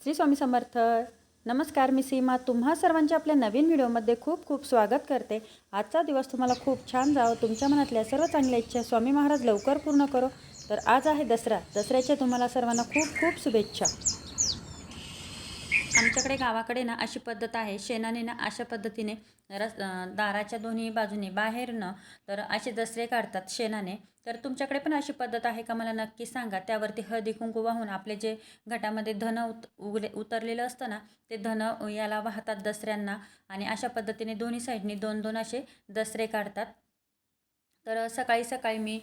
श्री स्वामी समर्थ. नमस्कार, मी सीमा तुम्हा सर्वांच्या आपल्या नवीन व्हिडिओमध्ये खूप खूप स्वागत करते. आजचा दिवस तुम्हाला खूप छान जावं, तुमच्या मनातल्या सर्व चांगल्या इच्छा स्वामी महाराज लवकर पूर्ण करो. तर आज आहे दसऱ्याच्या तुम्हाला सर्वांना खूप खूप शुभेच्छा. आमच्याकडे गावाकडे ना अशी पद्धत आहे, शेणाने ना अशा पद्धतीने दाराच्या दोन्ही बाजूने बाहेरनं तर असे दसरे काढतात शेणाने. तर तुमच्याकडे पण अशी पद्धत आहे का मला नक्की सांगा. त्यावरती हळदी कुंकू वाहून आपले जे घटामध्ये धन उतरलेलं असतं ना, ते धन याला वाहतात दसऱ्यांना. आणि अशा पद्धतीने दोन्ही साईडनी दोन दोन असे दसरे काढतात. तर सकाळी सकाळी मी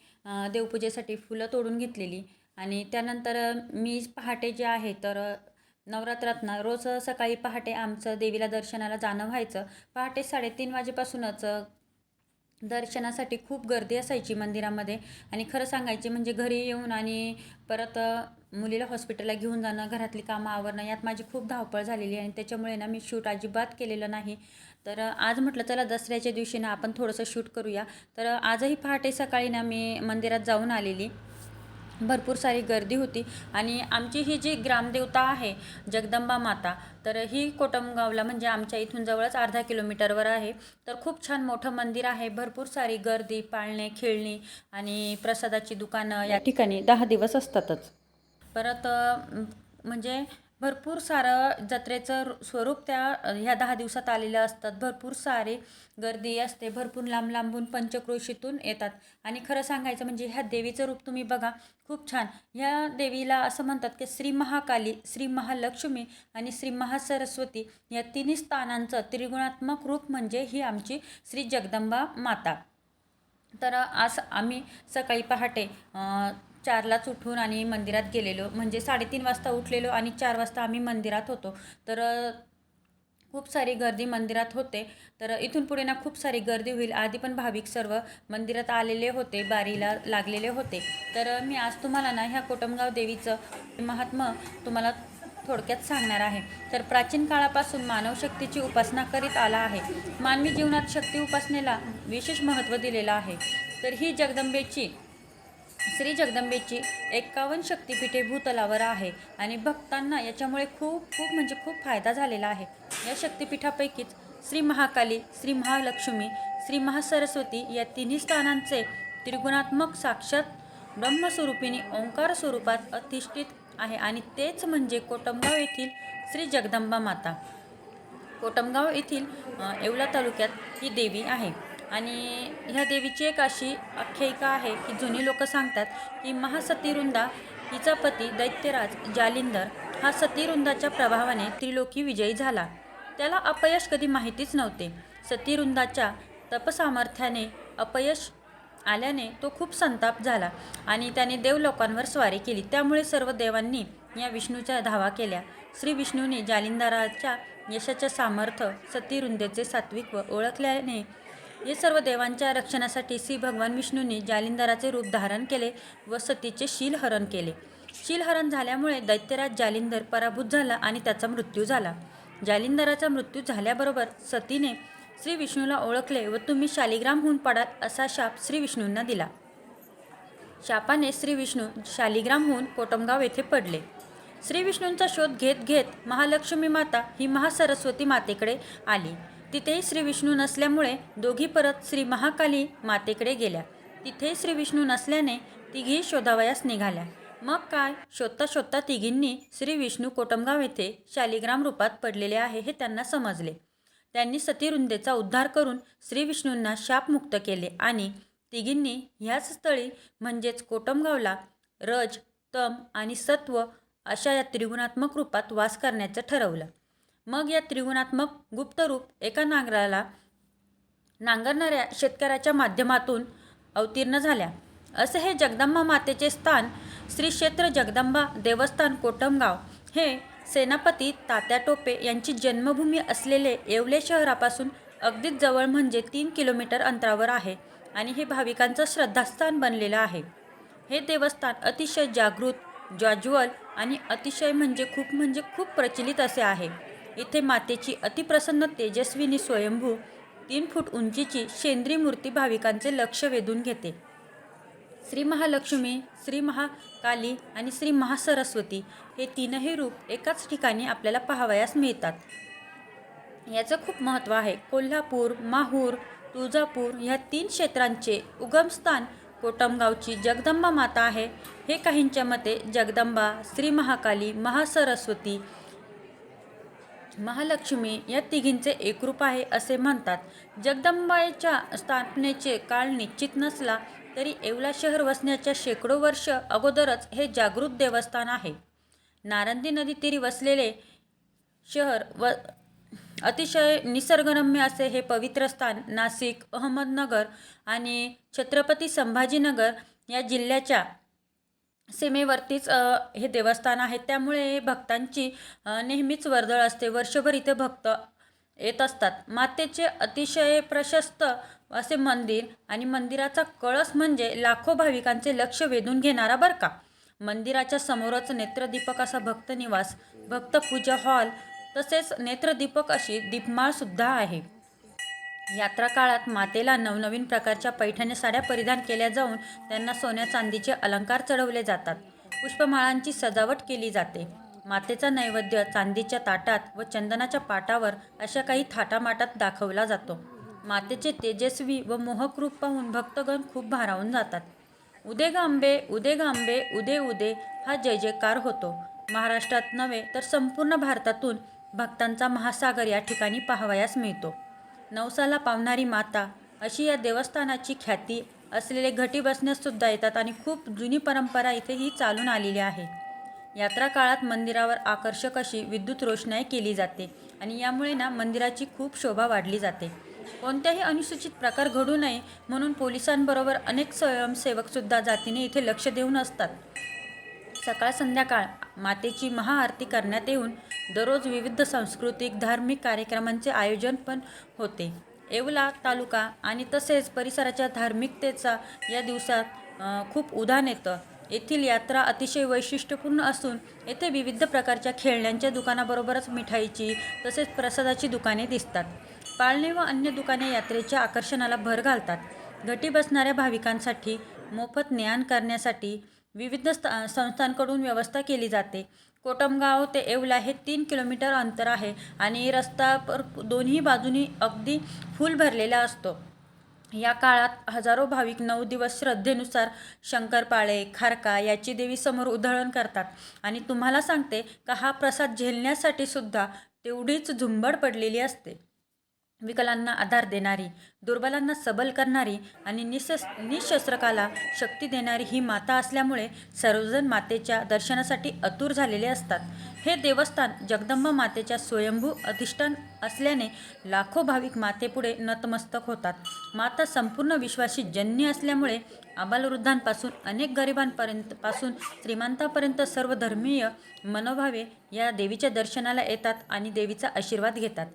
देवपूजेसाठी फुलं तोडून घेतलेली. आणि त्यानंतर मी पहाटे जे आहे तर नवरात्रात ना रोज सकाळी पहाटे आमचं देवीला दर्शनाला जाणं व्हायचं. पहाटे 3:30 वाजेपासूनच दर्शनासाठी खूप गर्दी असायची मंदिरामध्ये. आणि खरं सांगायचे म्हणजे घरी येऊन आणि परत मुलीला हॉस्पिटलला घेऊन जाणं, घरातली कामं आवरणं, यात माझी खूप धावपळ झालेली आहे. आणि त्याच्यामुळे ना मी शूट अजिबात केलेलं नाही. तर आज म्हटलं चला दसऱ्याच्या दिवशी ना आपण थोडंसं शूट करूया. तर आजही पहाटे सकाळी ना मी मंदिरात जाऊन आलेली. भरपूर सारी गर्दी होती. आणि आमची ही जी ग्रामदेवता आहे जगदंबा माता, तर ही कोटमगावला म्हणजे आमच्या इथून जवळच अर्धा किलोमीटरवर आहे. तर खूप छान मोठं मंदिर आहे. भरपूर सारी गर्दी, पाळणे, खेळणी आणि प्रसादाची दुकानं या ठिकाणी 10 दिवस असतातच. परत म्हणजे भरपूर सारं जत्रेचं स्वरूप त्या ह्या 10 दिवसात आलेलं असतात. भरपूर सारी गर्दी असते. भरपूर लांब लांबून पंचक्रोशीतून येतात. आणि खरं सांगायचं म्हणजे ह्या देवीचं रूप तुम्ही बघा, खूप छान. ह्या देवीला असं म्हणतात की श्री महाकाली, श्री महालक्ष्मी आणि श्री महासरस्वती या तिन्ही स्थानांचं त्रिगुणात्मक रूप म्हणजे ही आमची श्री जगदंबा माता. तर आज आम्ही सकाळी पहाटे 4लाच उठून आणि मंदिरात गेलेलो. म्हणजे 3:30 वाजता उठलेलो आणि 4 वाजता आम्ही मंदिरात होतो. तर खूप सारी गर्दी मंदिरात होते. तर इथून पुढे ना खूप सारी गर्दी होईल. आधी पण भाविक सर्व मंदिरात आलेले होते, बारीला लागलेले होते. तर मी आज तुम्हाला ना ह्या कोटमगाव देवीचं महात्म्य तुम्हाला थोडक्यात सांगणार आहे. तर प्राचीन काळापासून मानव शक्तीची उपासना करीत आला आहे. मानवी जीवनात शक्ती उपासनेला विशेष महत्त्व दिलेलं आहे. तर ही श्री जगदंबेची 51 शक्तिपीठे भूतलावर आहे. आणि भक्तांना याच्यामुळे खूप खूप म्हणजे खूप फायदा झालेला आहे. या शक्तिपीठापैकीच श्री महाकाली, श्री महालक्ष्मी, श्री महासरस्वती या तिन्ही स्थानांचे त्रिगुणात्मक साक्षात ब्रह्मस्वरूपिणी ओंकार स्वरूपात अधिष्ठित आहे. आणि तेच म्हणजे कोटमगाव येथील श्री जगदंबा माता. कोटमगाव येथील येवला तालुक्यात ही देवी आहे. आणि ह्या देवीची एक अशी आख्यायिका आहे की जुनी लोक सांगतात की महासतीरुंदा हिचा पती दैत्यराज जालिंदर हा सतीरुंदाच्या प्रभावाने त्रिलोकी विजयी झाला. त्याला अपयश कधी माहितीच नव्हते. सतीरुंदाच्या तपसामर्थ्याने अपयश आल्याने तो खूप संताप झाला आणि त्याने देवलोकांवर स्वारी केली. त्यामुळे सर्व देवांनी या विष्णूच्या धावा केल्या. श्री विष्णूने जालिंदराच्या यशाचे सामर्थ्य, सतीरुंदेचे सात्विक ओळखल्याने हे सर्व देवांच्या रक्षणासाठी श्री भगवान विष्णूंनी जालिंदराचे रूप धारण केले व सतीचे शीलहरण केले. शीलहरण झाल्यामुळे दैत्यराज जालिंदर पराभूत झाला आणि त्याचा मृत्यू झाला. जालिंदराचा मृत्यू झाल्याबरोबर सतीने श्री विष्णूला ओळखले व तुम्ही शालिग्राम होऊन पडाल असा शाप श्री विष्णूंना दिला. शापाने श्री विष्णू शालिग्राम होऊन कोटमगाव येथे पडले. श्री विष्णूंचा शोध घेत घेत महालक्ष्मी माता ही महासरस्वती मातेकडे आली. तिथेही श्री विष्णू नसल्यामुळे दोघी परत श्री महाकाली मातेकडे गेल्या. तिथेही श्री विष्णू नसल्याने तिघी शोधावयास निघाल्या. मग काय, शोधता शोधता तिघींनी श्री विष्णू कोटमगाव येथे शालिग्राम रूपात पडलेले आहे हे त्यांना समजले. त्यांनी सतीरुंदेचा उद्धार करून श्री विष्णूंना शापमुक्त केले आणि तिघींनी ह्याच स्थळी म्हणजेच कोटमगावला रज, तम आणि सत्व अशा या त्रिगुणात्मक रूपात वास करण्याचं ठरवलं. मग या त्रिगुणात्मक गुप्त रूप एका नांगरणाऱ्या शेतकऱ्याच्या माध्यमातून अवतीर्ण झाल्या. असे हे जगदंबा मातेचे स्थान श्री क्षेत्र जगदंबा देवस्थान कोटमगाव हे सेनापती तात्या टोपे यांची जन्मभूमी असलेले येवले शहरापासून अगदीच जवळ म्हणजे 3 किलोमीटर अंतरावर आहे. आणि हे भाविकांचं श्रद्धास्थान बनलेलं आहे. हे देवस्थान अतिशय जागृत, ज्वाज्वल आणि अतिशय म्हणजे खूप प्रचलित असे आहे. इथे मातेची अतिप्रसन्न तेजस्विनी स्वयंभू 3 फूट उंचीची शेंद्री मूर्ती भाविकांचे लक्ष वेधून घेते. श्री महालक्ष्मी, श्री महाकाली आणि श्री महासरस्वती हे तीनही रूप एकाच ठिकाणी आपल्याला पाहावयास मिळतात. याचं खूप महत्त्व आहे. कोल्हापूर, माहूर, तुळजापूर ह्या 3 क्षेत्रांचे उगमस्थान कोटमगावची जगदंबा माता आहे. हे काहींच्या मते जगदंबा, श्री महाकाली, महासरस्वती, महालक्ष्मी या तिघींचे एकरूप आहे असे म्हणतात. जगदंबाच्या स्थापनेचे काळ निश्चित नसला तरी येवला शहर वसण्याच्या शेकडो वर्ष अगोदरच हे जागृत देवस्थान आहे. नारंदी नदीतीरी वसलेले शहर व अतिशय निसर्गरम्य असे हे पवित्र स्थान नाशिक, अहमदनगर आणि छत्रपती संभाजीनगर या जिल्ह्याच्या सीमेवरतीच हे देवस्थान आहे. त्यामुळे भक्तांची नेहमीच वर्दळ असते. वर्षभर इथे भक्त येत असतात. मातेचे अतिशय प्रशस्त असे मंदिर आणि मंदिराचा कळस म्हणजे लाखो भाविकांचे लक्ष वेधून घेणारा बरं का. मंदिराच्या समोरच नेत्रदीपक असा भक्तनिवास, भक्तपूजा हॉल तसेच नेत्रदीपक अशी दीपमाळसुद्धा आहे. यात्रा काळात मातेला नवनवीन प्रकारच्या पैठणी साड्या परिधान केल्या जाऊन त्यांना सोन्या चांदीचे अलंकार चढवले जातात. पुष्पमाळांची सजावट केली जाते. मातेचा नैवेद्य चांदीच्या ताटात व चंदनाच्या पाटावर अशा काही थाटामाटात दाखवला जातो. मातेचे तेजस्वी व मोहक रूप पाहून भक्तगण खूप भारावून जातात. उदे ग अंबे, उदे ग अंबे, उदे उदे हा जय जयकार होतो. महाराष्ट्रात नव्हे तर संपूर्ण भारतातून भक्तांचा महासागर या ठिकाणी पाहावयास मिळतो. नवसाला पावणारी माता अशी या देवस्थानाची ख्याती असलेले घटी बसण्याससुद्धा येतात आणि खूप जुनी परंपरा इथे ही चालून आलेली आहे. यात्रा काळात मंदिरावर आकर्षक अशी विद्युत रोषणाई केली जाते आणि यामुळे मंदिराची खूप शोभा वाढली जाते. कोणत्याही अनुचित प्रकार घडू नये म्हणून पोलिसांबरोबर अनेक स्वयंसेवकसुद्धा जातीने इथे लक्ष देऊन असतात. सकाळ संध्याकाळ मातेची महाआरती करण्यात येऊन दररोज विविध सांस्कृतिक धार्मिक कार्यक्रमांचे आयोजन पण होते. येवला तालुका आणि तसेच परिसराच्या धार्मिकतेचा या दिवसात खूप उधाण येतं. येथील यात्रा अतिशय वैशिष्ट्यपूर्ण असून येथे विविध प्रकारच्या खेळण्यांच्या दुकानाबरोबरच मिठाईची तसेच प्रसादाची दुकाने दिसतात. पाळणे व अन्य दुकाने यात्रेच्या आकर्षणाला भर घालतात. घटी बसणाऱ्या भाविकांसाठी मोफत ने-आण करण्यासाठी विविध संस्थांकडून व्यवस्था केली जाते. कोटमगाव ते येवला हे 3 किलोमीटर अंतर आहे आणि रस्ता दोन्ही बाजूनी अगदी फुल भरलेला असतो. या काळात हजारो भाविक 9 दिवस श्रद्धेनुसार शंकरपाळे, खारका याची देवी समोर उधळण करतात आणि तुम्हाला सांगते का हा प्रसाद झेलण्यासाठी सुद्धा तेवढीच झुंबड पडलेली असते. विकलांना आधार देणारी, दुर्बलांना सबल करणारी आणि निशस्त्रकाला शक्ती देणारी ही माता असल्यामुळे सर्वजण मातेच्या दर्शनासाठी आतुर झालेले असतात. हे देवस्थान जगदंबा मातेच्या स्वयंभू अधिष्ठान असल्याने लाखो भाविक मातेपुढे नतमस्तक होतात. माता संपूर्ण विश्वाशी जन्य असल्यामुळे आबालवृद्धांपासून अनेक गरिबांपर्यंत पासून श्रीमंतापर्यंत सर्व धर्मीय मनोभावे या देवीच्या दर्शनाला येतात आणि देवीचा आशीर्वाद घेतात.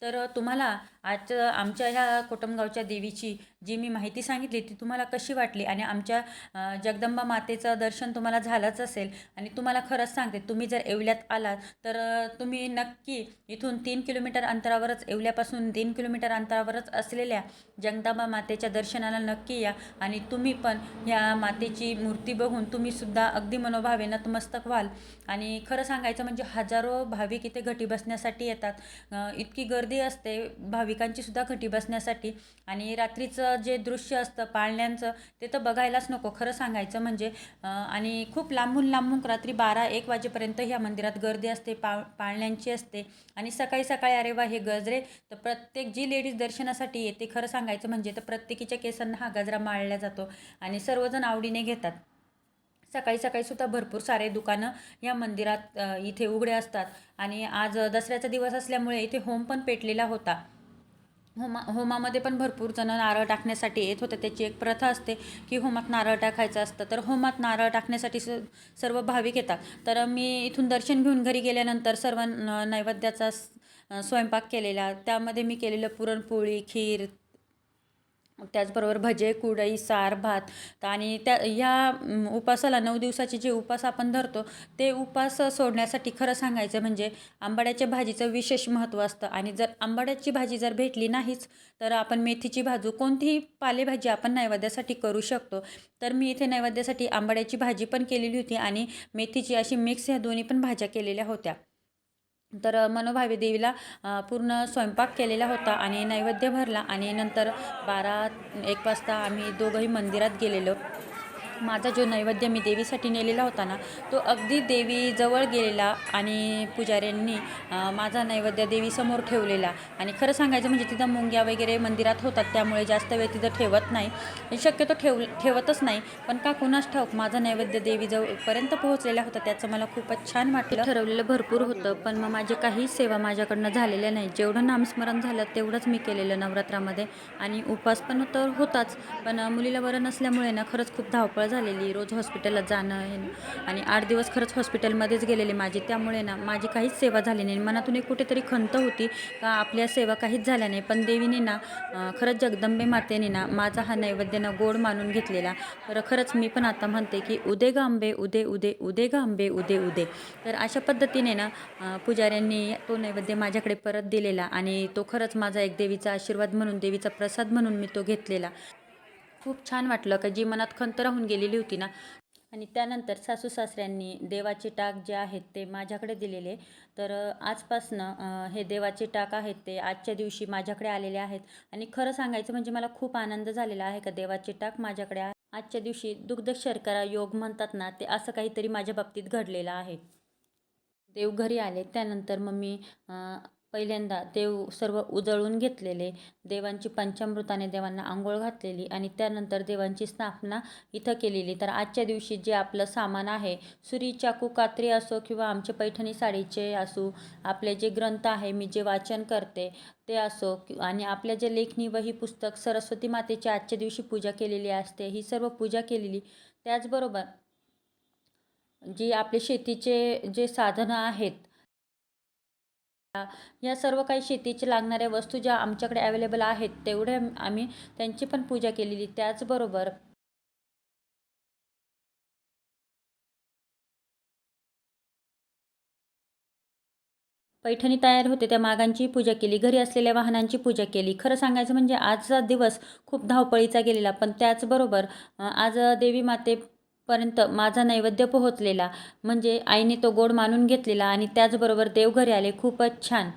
तर तुम्हाला आज आमच्या ह्या कोटमगावच्या देवीची जी मी माहिती सांगितली ती तुम्हाला कशी वाटली आणि आमच्या जगदंबा मातेचं दर्शन तुम्हाला झालंच असेल. आणि तुम्हाला खरंच सांगते, तुम्ही जर येवल्यात आलात तर तुम्ही नक्की इथून 3 किलोमीटर अंतरावरच, येवल्यापासून 3 किलोमीटर अंतरावरच असलेल्या जगदंबा मातेच्या दर्शनाला नक्की या आणि तुम्ही पण ह्या मातेची मूर्ती बघून तुम्हीसुद्धा अगदी मनोभावे नतमस्तक व्हाल. आणि खरं सांगायचं म्हणजे हजारो भाविक इथे घटी बसण्यासाठी येतात. इतकी गर्दी असते भाविकांची सुद्धा घटी बसण्यासाठी. आणि रात्रीचं जे दृश्य असतं पाळण्यांचं ते तर बघायलाच नको खरं सांगायचं म्हणजे. आणि खूप लांबून लांबून रात्री 12-1 वाजेपर्यंत ह्या मंदिरात गर्दी असते, पाळण्यांची असते. आणि सकाळी सकाळी अरे वा हे गजरे, तर प्रत्येक जी लेडीज दर्शनासाठी येते खरं सांगायचं म्हणजे तर प्रत्येकीच्या केसांना हा गजरा माळला जातो आणि सर्वजण आवडीने घेतात. सकाळी सकाळी सुद्धा भरपूर सारे दुकानं या मंदिरात इथे उघडे असतात. आणि आज दसऱ्याचा दिवस असल्यामुळे इथे होम पण पेटलेला होता. होमामध्ये पण भरपूर जण नारळ टाकण्यासाठी येत होते. त्याची एक प्रथा असते की होमात नारळ टाकायचं असतं, तर होमात नारळ टाकण्यासाठी सर्व भाविक येतात. तर मी इथून दर्शन घेऊन घरी गेल्यानंतर सर्व नैवेद्याचा स्वयंपाक केलेला, त्यामध्ये मी केलेलं पुरणपोळी, खीर त्याचबरोबर भजे, कुरडई, सार, भात. आणि त्या ह्या उपासाला 9 दिवसाचे जे उपास आपण धरतो ते उपास सोडण्यासाठी खरं सांगायचं म्हणजे आंबाड्याच्या भाजीचं विशेष महत्त्व असतं. आणि जर आंबाड्याची भाजी जर भेटली नाहीच तर आपण मेथीची भाजी, कोणतीही पालेभाजी आपण नैवेद्यासाठी करू शकतो. तर मी इथे नैवेद्यासाठी आंबाड्याची भाजी पण केलेली होती आणि मेथीची, अशी मिक्स ह्या दोन्ही पण भाज्या केलेल्या होत्या. तर मनोभावे देवीला पूर्ण स्वयंपाक केलेला होता आणि नैवेद्य भरला. आणि नंतर 12-1 वाजता आम्ही दोघंही मंदिरात गेलेलो. माझा जो नैवेद्य मी देवीसाठी नेलेला होता ना, तो अगदी देवीजवळ गेलेला आणि पुजाऱ्यांनी माझा नैवेद्य देवीसमोर ठेवलेला. आणि खरं सांगायचं म्हणजे तिथं मुंग्या वगैरे मंदिरात होतात, त्यामुळे जास्त वेळ तिथं ठेवत नाही, शक्यतो ठेवतच नाही. पण का कुणास ठाऊक माझा नैवेद्य देवीजवळपर्यंत पोहोचलेला होता, त्याचं मला खूपच छान वाटलं. ठरवलेलं भरपूर होतं, पण मग माझी काहीच सेवा माझ्याकडनं झालेल्या नाही. जेवढं नामस्मरण झालं तेवढंच मी केलेलं नवरात्रामध्ये. आणि उपवास पण तर होताच, पण मुलीला बरं नसल्यामुळे ना खरंच खूप धावपळ झालेली. रोज हॉस्पिटलला जाणं हे आणि 8 दिवस खरंच हॉस्पिटलमध्येच गेलेले माझे. त्यामुळे ना माझी काहीच सेवा झाली नाही. मनातून एक कुठेतरी खंत होती का आपल्या सेवा काहीच झाल्या नाही. पण देवीने ना खरंच जगदंबे मातेने ना माझा हा नैवेद्य ना गोड मानून घेतलेला. तर खरंच मी पण आता म्हणते की उदे ग अंबे, उदे उदे, उदे ग अंबे, उदे उदे. तर अशा पद्धतीने ना पुजाऱ्यांनी तो नैवेद्य माझ्याकडे परत दिलेला आणि तो खरंच माझा एक देवीचा आशीर्वाद म्हणून, देवीचा प्रसाद म्हणून मी तो घेतलेला. खूप छान वाटलं का जी मनात खंत राहून गेलेली होती ना. आणि त्यानंतर सासू-सासऱ्यांनी देवाचे टाक जे आहेत ते माझ्याकडे दिलेले. तर आजपासनं हे देवाचे टाक आहेत ते आजच्या दिवशी माझ्याकडे आलेले आहेत. आणि खरं सांगायचं म्हणजे मला खूप आनंद झालेला आहे का देवाचे टाक माझ्याकडे आहे. आजच्या दिवशी दुग्ध शर्करा योग म्हणतात ना, ते असं काहीतरी माझ्या बाबतीत घडलेलं आहे. देव घरी आले त्यानंतर मग मी पहिल्यांदा देव सर्व उजळून घेतलेले, देवांची पंचामृताने देवांना आंघोळ घातलेली आणि त्यानंतर देवांची स्थापना इथं केलेली. तर आजच्या दिवशी जे आपलं सामान आहे, सुरी, चाकू, कात्री असो किंवा आमचे पैठणी साडीचे असो, आपले जे ग्रंथ आहे मी जे वाचन करते ते असो आणि आपल्या जे लेखणी वही पुस्तक, सरस्वती मातेची आजच्या दिवशी पूजा केलेली असते, ही सर्व पूजा केलेली. त्याचबरोबर जी आपले शेतीचे जे साधनं आहेत, या सर्व काही शेतीचे लागणाऱ्या वस्तू ज्या आमच्याकडे अवेलेबल आहेत तेवढ्या आम्ही त्यांची पण पूजा केलेली. त्याचबरोबर पैठणी तयार होते त्या मागांची पूजा केली, घरी असलेल्या वाहनांची पूजा केली. खरं सांगायचं म्हणजे आजचा दिवस खूप धावपळीचा गेलेला, पण त्याचबरोबर आज देवी मातेपर्यंत माझा नैवेद्य पोहोचलेला, म्हणजे आईने तो गोड मानून घेतलेला आणि त्याचबरोबर देव घरी आले. खूपच छान.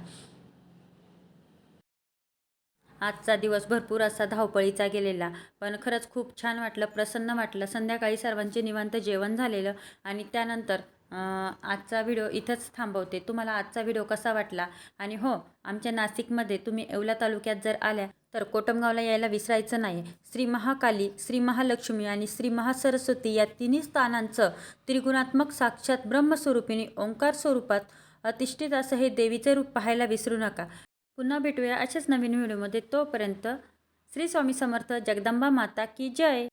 आजचा दिवस भरपूर असा धावपळीचा गेलेला, पण खरंच खूप छान वाटलं, प्रसन्न वाटलं. संध्याकाळी सर्वांचे निवांत जेवण झालेलं आणि त्यानंतर आजचा व्हिडिओ इथंच थांबवते. तुम्हाला आजचा व्हिडिओ कसा वाटला? आणि हो, आमच्या नाशिकमध्ये तुम्ही येवला तालुक्यात जर आल्या तर कोटमगावला यायला विसरायचं नाही. श्री महाकाली, श्री महालक्ष्मी आणि श्री महासरस्वती या तिन्ही स्थानांचं त्रिगुणात्मक साक्षात ब्रह्मस्वरूपिणी ओंकार स्वरूपात अधिष्ठित असं हे देवीचे रूप पाहायला विसरू नका. पुन्हा भेटूया अशाच नवीन व्हिडिओमध्ये. तोपर्यंत श्री स्वामी समर्थ, जगदंबा माता की जय.